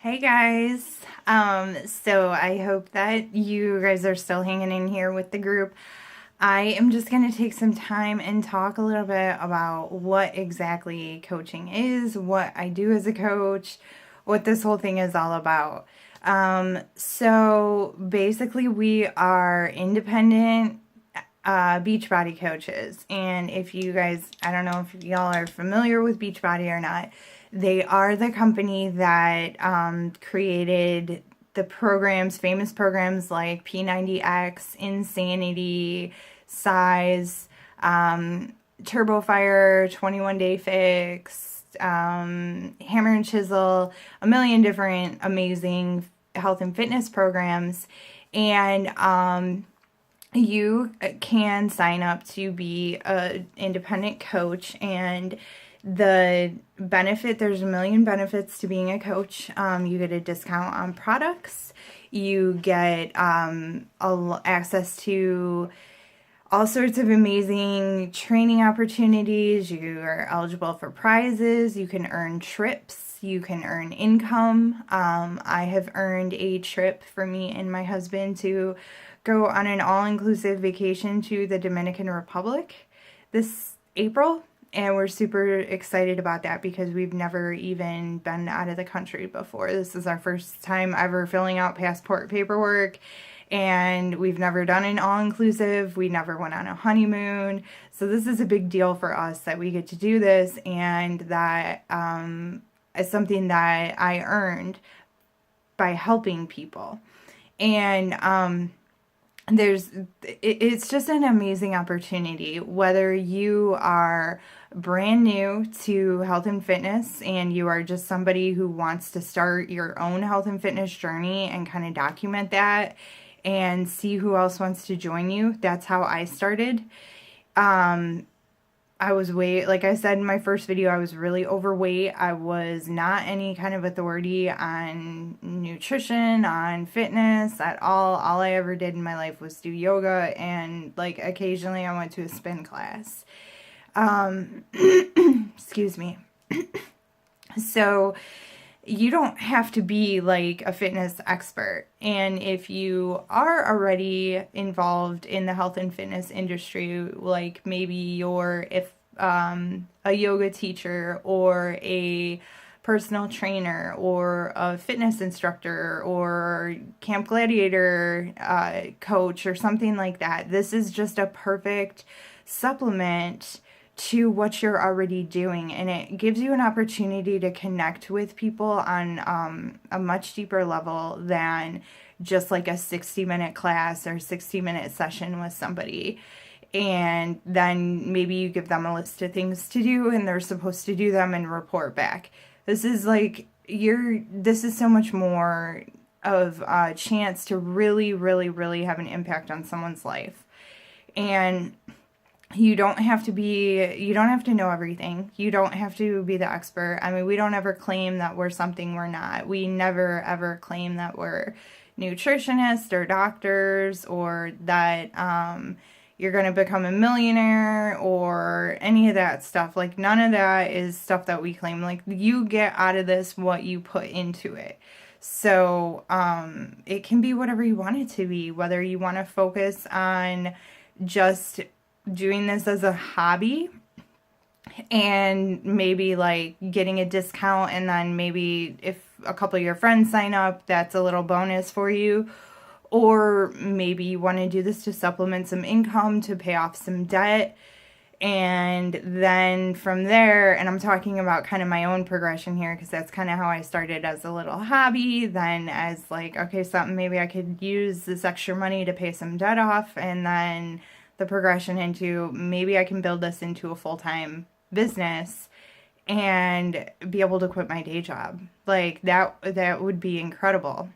Hey guys. So I hope that you guys are still hanging in here with the group. I am just going to take some time and talk a little bit about what exactly coaching is, what I do as a coach, what this whole thing is all about. So basically, we are independent Beachbody coaches. And if you guys, I don't know if y'all are familiar with Beachbody or not, they are the company that created the programs, famous programs like P90X, Insanity, Size, Turbo Fire, 21 Day Fix, Hammer and Chisel, a million different amazing health and fitness programs. And you can sign up to be an independent coach, and there's a million benefits to being a coach. You get a discount on products, you get access to all sorts of amazing training opportunities. You are eligible for prizes, you can earn trips, you can earn income. I have earned a trip for me and my husband to go on an all-inclusive vacation to the Dominican Republic this April, and we're super excited about that because we've never even been out of the country before. This is our first time ever filling out passport paperwork, and we've never done an all-inclusive. We never went on a honeymoon. So this is a big deal for us that we get to do this, and that is something that I earned by helping people. And it's just an amazing opportunity, whether you are brand new to health and fitness and you are just somebody who wants to start your own health and fitness journey and kind of document that and see who else wants to join you. That's how I started. Like I said in my first video, I was really overweight. I was not any kind of authority on nutrition, on fitness at all. All I ever did in my life was do yoga, and like occasionally I went to a spin class. Excuse me. So you don't have to be like a fitness expert. And if you are already involved in the health and fitness industry, like maybe you're a yoga teacher or a personal trainer or a fitness instructor or Camp Gladiator coach or something like that, this is just a perfect supplement to what you're already doing, and it gives you an opportunity to connect with people on a much deeper level than just like a 60-minute class or 60-minute session with somebody. And then maybe you give them a list of things to do and they're supposed to do them and report back. This is so much more of a chance to really, really, really have an impact on someone's life. And you don't have to know everything. You don't have to be the expert. I mean, we don't ever claim that we're something we're not. We never ever claim that we're nutritionists or doctors, or that you're going to become a millionaire or any of that stuff. Like, none of that is stuff that we claim. Like, you get out of this what you put into it. So it can be whatever you want it to be, whether you want to focus on just doing this as a hobby and maybe like getting a discount, and then maybe if a couple of your friends sign up, that's a little bonus for you. Or maybe you want to do this to supplement some income, to pay off some debt. And then from there, and I'm talking about kind of my own progression here because that's kind of how I started, as a little hobby, then as like, okay, something maybe I could use this extra money to pay some debt off, and then the progression into maybe I can build this into a full-time business and be able to quit my day job. Like that would be incredible.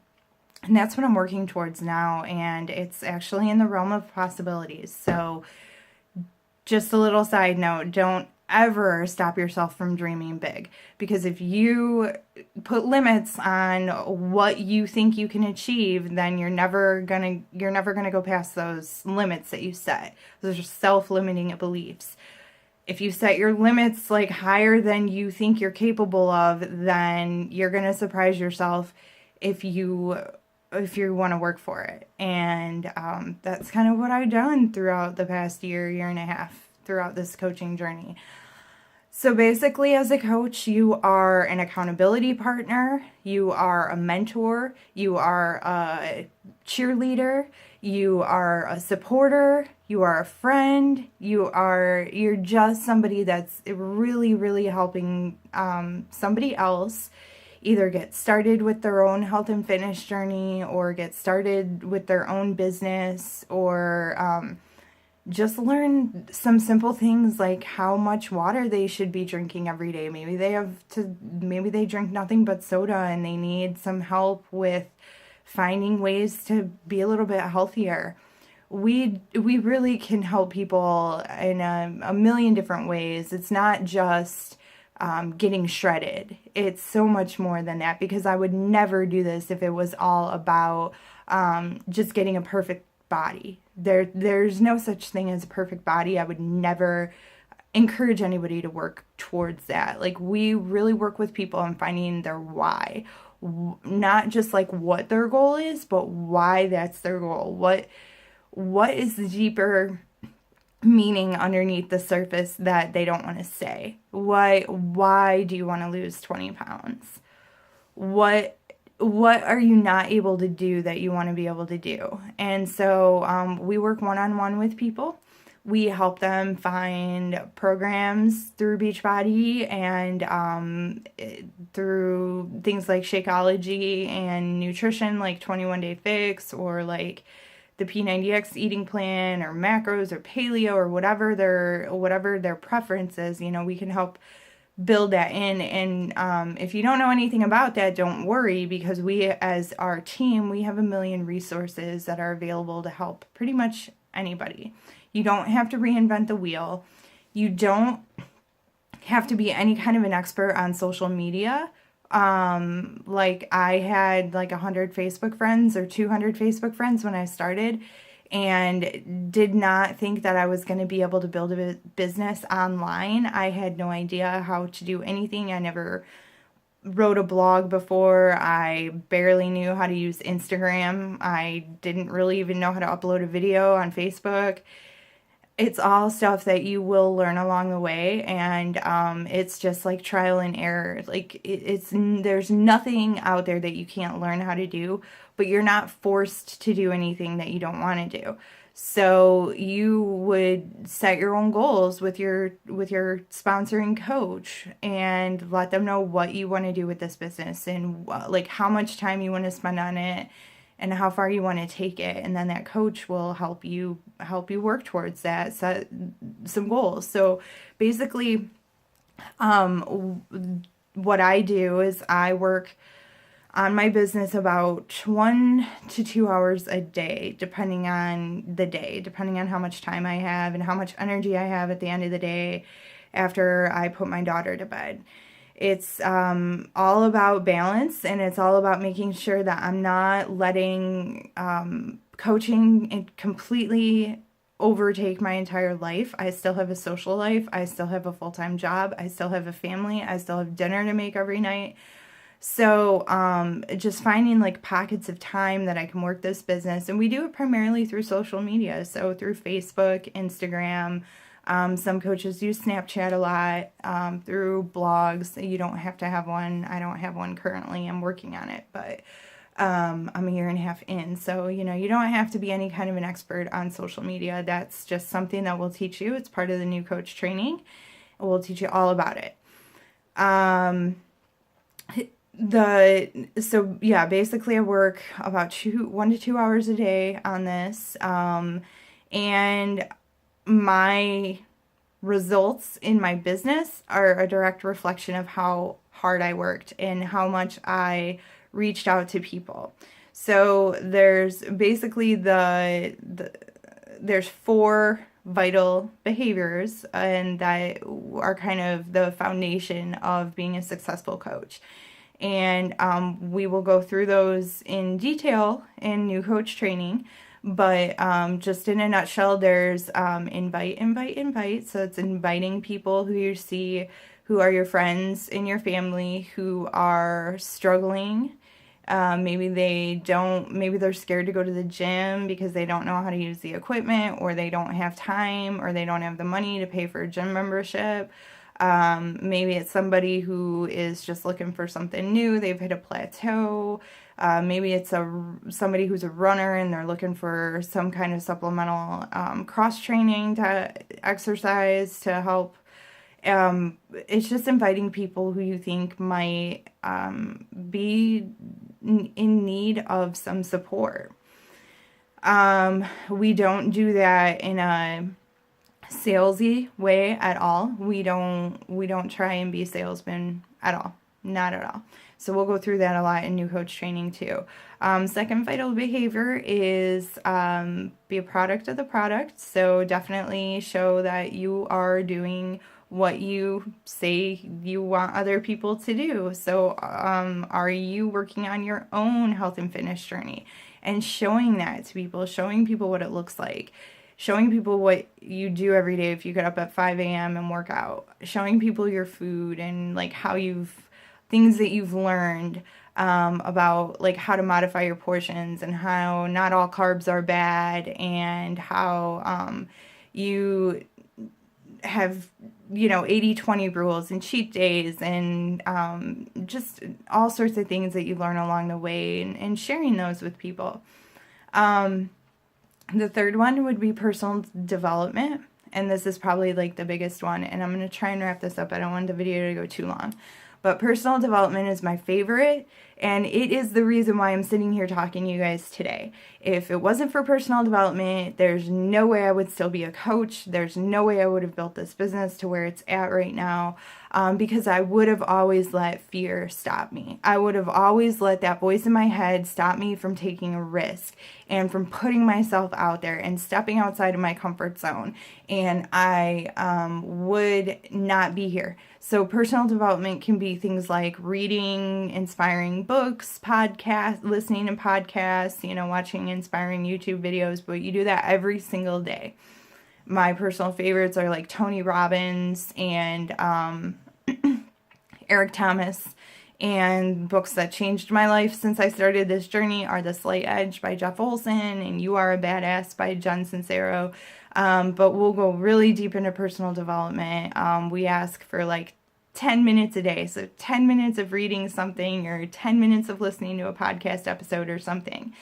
And that's what I'm working towards now, and it's actually in the realm of possibilities. So just a little side note, don't ever stop yourself from dreaming big, because if you put limits on what you think you can achieve, then you're never gonna go past those limits that you set. Those are self-limiting beliefs. If you set your limits like higher than you think you're capable of, then you're going to surprise yourself if you want to work for it. And that's kind of what I've done throughout the past year and a half throughout this coaching journey. So basically, as a coach, you are an accountability partner, you are a mentor, you are a cheerleader, you are a supporter, you are a friend, you're just somebody that's really, really helping somebody else either get started with their own health and fitness journey, or get started with their own business, or just learn some simple things like how much water they should be drinking every day. Maybe they drink nothing but soda and they need some help with finding ways to be a little bit healthier. We really can help people in a million different ways. It's not just getting shredded. It's so much more than that, because I would never do this if it was all about just getting a perfect body. There's no such thing as a perfect body. I would never encourage anybody to work towards that. Like, we really work with people on finding their why, not just like what their goal is, but why that's their goal. What is the deeper meaning underneath the surface that they don't want to say? Why do you want to lose 20 pounds? What are you not able to do that you want to be able to do? And so we work one-on-one with people. We help them find programs through Beachbody and through things like Shakeology and nutrition, like 21 Day Fix, or like the P90X eating plan, or macros, or paleo, or whatever their preference is. We can help build that in. And if you don't know anything about that, don't worry, because we, as our team, we have a million resources that are available to help pretty much anybody. You don't have to reinvent the wheel. You don't have to be any kind of an expert on social media. Like, I had like 100 Facebook friends or 200 Facebook friends when I started, and did not think that I was going to be able to build a business online. I had no idea how to do anything. I never wrote a blog before. I barely knew how to use Instagram. I didn't really even know how to upload a video on Facebook. It's all stuff that you will learn along the way, and it's just like trial and error. Like, there's nothing out there that you can't learn how to do, but you're not forced to do anything that you don't want to do. So you would set your own goals with your sponsoring coach, and let them know what you want to do with this business, and like how much time you want to spend on it, and how far you want to take it. And then that coach will help you work towards that, set some goals. So basically, what I do is I work on my business about 1 to 2 hours a day, depending on the day, depending on how much time I have and how much energy I have at the end of the day after I put my daughter to bed. It's all about balance, and it's all about making sure that I'm not letting coaching completely overtake my entire life. I still have a social life. I still have a full-time job. I still have a family. I still have dinner to make every night. So just finding like pockets of time that I can work this business. And we do it primarily through social media. So through Facebook, Instagram. Some coaches use Snapchat a lot, through blogs. You don't have to have one. I don't have one currently. I'm working on it, but I'm a year and a half in. So, you don't have to be any kind of an expert on social media. That's just something that we'll teach you. It's part of the new coach training. We'll teach you all about it. Basically I work about 1 to 2 hours a day on this. And my results in my business are a direct reflection of how hard I worked and how much I reached out to people. So there's basically there's 4 vital behaviors, and that are kind of the foundation of being a successful coach. And we will go through those in detail in new coach training. But just in a nutshell, there's invite. So it's inviting people who you see who are your friends in your family who are struggling. Maybe they're scared to go to the gym because they don't know how to use the equipment, or they don't have time, or they don't have the money to pay for a gym membership. Maybe it's somebody who is just looking for something new. They've hit a plateau. Maybe it's somebody who's a runner and they're looking for some kind of supplemental cross training to exercise to help. It's just inviting people who you think might be in need of some support. We don't do that in a salesy way at all. We don't try and be salesmen at all. Not at all. So we'll go through that a lot in new coach training too. Second vital behavior is be a product of the product. So definitely show that you are doing what you say you want other people to do. So are you working on your own health and fitness journey and showing that to people, showing people what it looks like, showing people what you do every day if you get up at 5 a.m. and work out, showing people your food and like things that you've learned about like how to modify your portions and how not all carbs are bad, and how you have 80-20 rules and cheat days and just all sorts of things that you learn along the way, and sharing those with people. The third one would be personal development, and this is probably like the biggest one, and I'm going to try and wrap this up. I don't want the video to go too long. But personal development is my favorite, and it is the reason why I'm sitting here talking to you guys today. If it wasn't for personal development, there's no way I would still be a coach. There's no way I would have built this business to where it's at right now, because I would have always let fear stop me. I would have always let that voice in my head stop me from taking a risk and from putting myself out there and stepping outside of my comfort zone, and I would not be here. So personal development can be things like reading inspiring books, listening to podcasts, watching inspiring YouTube videos, but you do that every single day. My personal favorites are like Tony Robbins and Eric Thomas, and books that changed my life since I started this journey are The Slight Edge by Jeff Olson and You Are a Badass by Jen Sincero. But we'll go really deep into personal development. We ask for like 10 minutes a day. So 10 minutes of reading something or 10 minutes of listening to a podcast episode or something.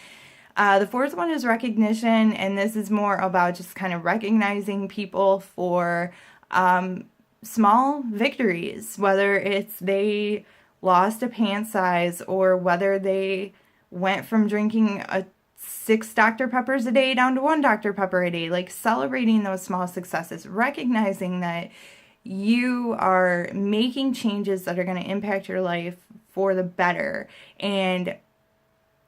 The fourth one is recognition, and this is more about just kind of recognizing people for small victories, whether it's they lost a pant size or whether they went from drinking 6 Dr. Peppers a day down to 1 Dr. Pepper a day. Like celebrating those small successes, recognizing that you are making changes that are going to impact your life for the better, and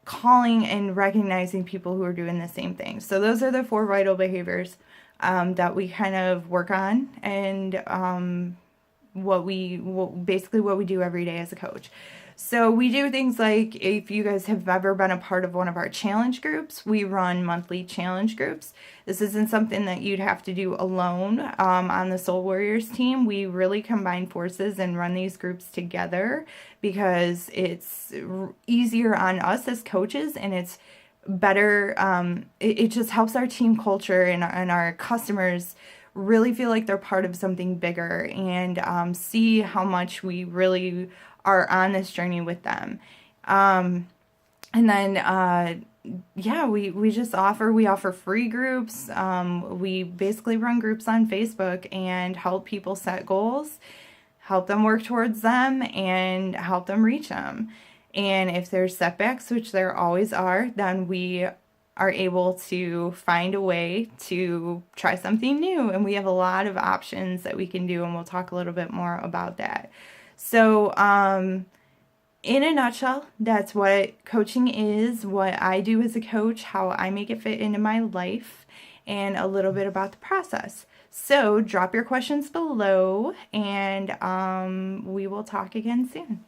calling and recognizing people who are doing the same thing. So those are the 4 vital behaviors that we kind of work on, and what we do every day as a coach. So we do things like, if you guys have ever been a part of one of our challenge groups, we run monthly challenge groups. This isn't something that you'd have to do alone. On the Soul Warriors team, we really combine forces and run these groups together because it's easier on us as coaches, and it's better. It just helps our team culture and our customers really feel like they're part of something bigger, and see how much we really are on this journey with them. And then, we offer free groups. We basically run groups on Facebook and help people set goals, help them work towards them, and help them reach them. And if there's setbacks, which there always are, then we are able to find a way to try something new. And we have a lot of options that we can do, and we'll talk a little bit more about that. So, in a nutshell, that's what coaching is, what I do as a coach, how I make it fit into my life, and a little bit about the process. So drop your questions below, and we will talk again soon.